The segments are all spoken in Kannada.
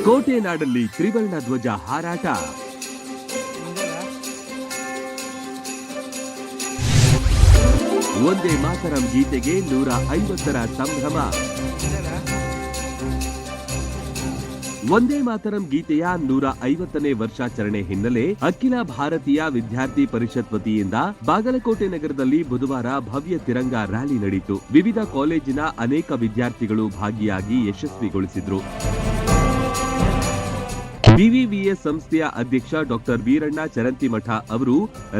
ಕೋಟೆ ನಾಡಲ್ಲಿ ತ್ರಿವರ್ಣ ಧ್ವಜ ಹಾರಾಟ. ಒಂದೇ ಮಾತರಂ ಗೀತೆಗೆ 150ರ ಸಂಭ್ರಮ. ಒಂದೇ ಮಾತರಂ ಗೀತೆಯ 150ನೇ ವರ್ಷಾಚರಣೆ ಹಿನ್ನೆಲೆ ಅಖಿಲ ಭಾರತೀಯ ವಿದ್ಯಾರ್ಥಿ ಪರಿಷತ್ ವತಿಯಿಂದ ಬಾಗಲಕೋಟೆ ನಗರದಲ್ಲಿ ಬುಧವಾರ ಭವ್ಯ ತಿರಂಗ ರ್ಯಾಲಿ ನಡೆಯಿತು. ವಿವಿಧ ಕಾಲೇಜಿನ ಅನೇಕ ವಿದ್ಯಾರ್ಥಿಗಳು ಭಾಗಿಯಾಗಿ ಯಶಸ್ವಿಗೊಳಿಸಿದ್ರು. ಬಿವಿವಿಎಸ್ ಸಂಸ್ಥೆಯ ಅಧ್ಯಕ್ಷ ಡಾಕ್ಟರ್ ವೀರಣ್ಣ ಚರಂತಿಮಠ ಅವರು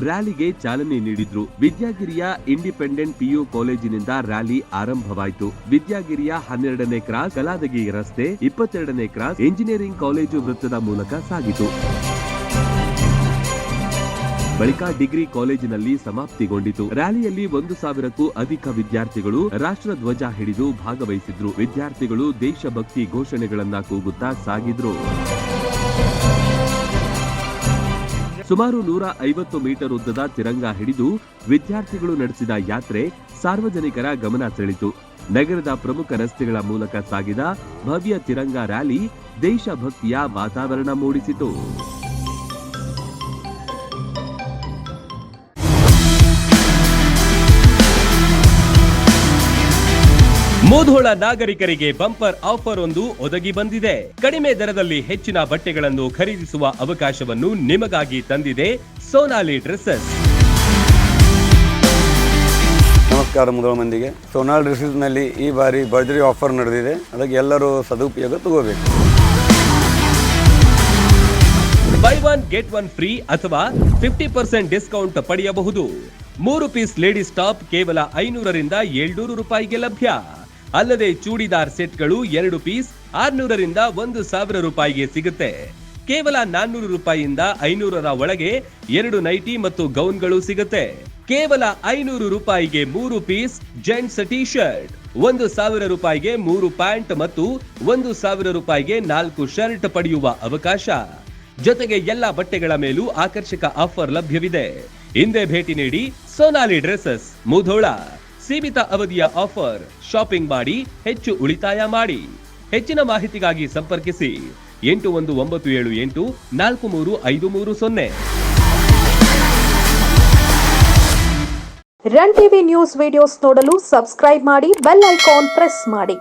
ರ್ಯಾಲಿಗೆ ಚಾಲನೆ ನೀಡಿದ್ರು. ವಿದ್ಯಾಗಿರಿಯ ಇಂಡಿಪೆಂಡೆಂಟ್ ಪಿಯು ಕಾಲೇಜಿನಿಂದ ರ್ಯಾಲಿ ಆರಂಭವಾಯಿತು. ವಿದ್ಯಾಗಿರಿಯ 12ನೇ ಕ್ರಾಸ್, ಕಲಾದಗಿ ರಸ್ತೆ, 22ನೇ ಕ್ರಾಸ್, ಇಂಜಿನಿಯರಿಂಗ್ ಕಾಲೇಜು ವೃತ್ತದ ಮೂಲಕ ಸಾಗಿತು. ಬಳಿಕ ಡಿಗ್ರಿ ಕಾಲೇಜಿನಲ್ಲಿ ಸಮಾಪ್ತಿಗೊಂಡಿತು. ರ್ಯಾಲಿಯಲ್ಲಿ 1,000ಕ್ಕೂ ಅಧಿಕ ವಿದ್ಯಾರ್ಥಿಗಳು ರಾಷ್ಟ್ರ ಧ್ವಜ ಹಿಡಿದು ಭಾಗವಹಿಸಿದ್ರು. ವಿದ್ಯಾರ್ಥಿಗಳು ದೇಶಭಕ್ತಿ ಘೋಷಣೆಗಳನ್ನ ಕೂಗುತ್ತಾ ಸಾಗಿದ್ರು. ಸುಮಾರು 150 ಮೀಟರ್ ಉದ್ದದ ತಿರಂಗ ಹಿಡಿದು ವಿದ್ಯಾರ್ಥಿಗಳು ನಡೆಸಿದ ಯಾತ್ರೆ ಸಾರ್ವಜನಿಕರ ಗಮನ ಸೆಳೆಯಿತು. ನಗರದ ಪ್ರಮುಖ ರಸ್ತೆಗಳ ಮೂಲಕ ಸಾಗಿದ ಭವ್ಯ ತಿರಂಗ ರ್ಯಾಲಿ ದೇಶಭಕ್ತಿಯ ವಾತಾವರಣ ಮೂಡಿಸಿತು. ಮುಧೋಳ ನಾಗರಿಕರಿಗೆ ಬಂಪರ್ ಆಫರ್ ಒಂದು ಒದಗಿ ಬಂದಿದೆ. ಕಡಿಮೆ ದರದಲ್ಲಿ ಹೆಚ್ಚಿನ ಬಟ್ಟೆಗಳನ್ನು ಖರೀದಿಸುವ ಅವಕಾಶವನ್ನು ನಿಮಗಾಗಿ ತಂದಿದೆ ಸೋನಾಲಿ ಡ್ರೆಸ್ಸಸ್. ನಮಸ್ಕಾರ ಮುಧೋಳ ಮಂದಿಗೆ. ಸೋನಾಲಿ ಡ್ರೆಸ್ಸಸ್ ನಲ್ಲಿ ಈ ಬಾರಿ ಭರ್ಜರಿ ಆಫರ್ ನಡೆದಿದೆ. ಅದಕ್ಕೆ ಎಲ್ಲರೂ ಸದುಪಯೋಗ ತಗೋಬೇಕು. By one get one free ಅಥವಾ 50% ಡಿಸ್ಕೌಂಟ್ ಪಡೆಯಬಹುದು. 3 ಪೀಸ್ ಲೇಡೀಸ್ ಟಾಪ್ ಕೇವಲ 500ರಿಂದ 700 ರೂಪಾಯಿಗೆ ಲಭ್ಯ. ಅಲ್ಲದೆ ಚೂಡಿದಾರ್ ಸೆಟ್ಗಳು 2 ಪೀಸ್ 600ರಿಂದ 1,000 ರೂಪಾಯಿಗೆ ಸಿಗುತ್ತೆ. ಕೇವಲ 400 ರೂಪಾಯಿಯಿಂದ 500ರ ಒಳಗೆ 2 ನೈಟಿ ಮತ್ತು ಗೌನ್ಗಳು ಸಿಗುತ್ತೆ. ಕೇವಲ 500 ರೂಪಾಯಿಗೆ 3 ಪೀಸ್ ಜೆಂಟ್ಸ್ ಟಿ ಶರ್ಟ್, 1,000 ರೂಪಾಯಿಗೆ 3 ಪ್ಯಾಂಟ್ ಮತ್ತು 1,000 ರೂಪಾಯಿಗೆ 4 ಶರ್ಟ್ ಪಡೆಯುವ ಅವಕಾಶ. ಜೊತೆಗೆ ಎಲ್ಲಾ ಬಟ್ಟೆಗಳ ಮೇಲೂ ಆಕರ್ಷಕ ಆಫರ್ ಲಭ್ಯವಿದೆ. ಹಿಂದೆ ಭೇಟಿ ನೀಡಿ ಸೋನಾಲಿ ಡ್ರೆಸ್ಸಸ್ ಮುಧೋಳ. ಸೀಮಿತ ಅವಧಿಯ ಆಫರ್. ಶಾಪಿಂಗ್ ಮಾಡಿ ಹೆಚ್ಚು ಉಳಿತಾಯ ಮಾಡಿ. ಹೆಚ್ಚಿನ ಮಾಹಿತಿಗಾಗಿ ಸಂಪರ್ಕಿಸಿ 8197843530. ರನ್ ಟಿವಿ ನ್ಯೂಸ್ ವಿಡಿಯೋಸ್ ನೋಡಲು ಸಬ್ಸ್ಕ್ರೈಬ್ ಮಾಡಿ, ಬೆಲ್ ಐಕಾನ್ ಪ್ರೆಸ್ ಮಾಡಿ.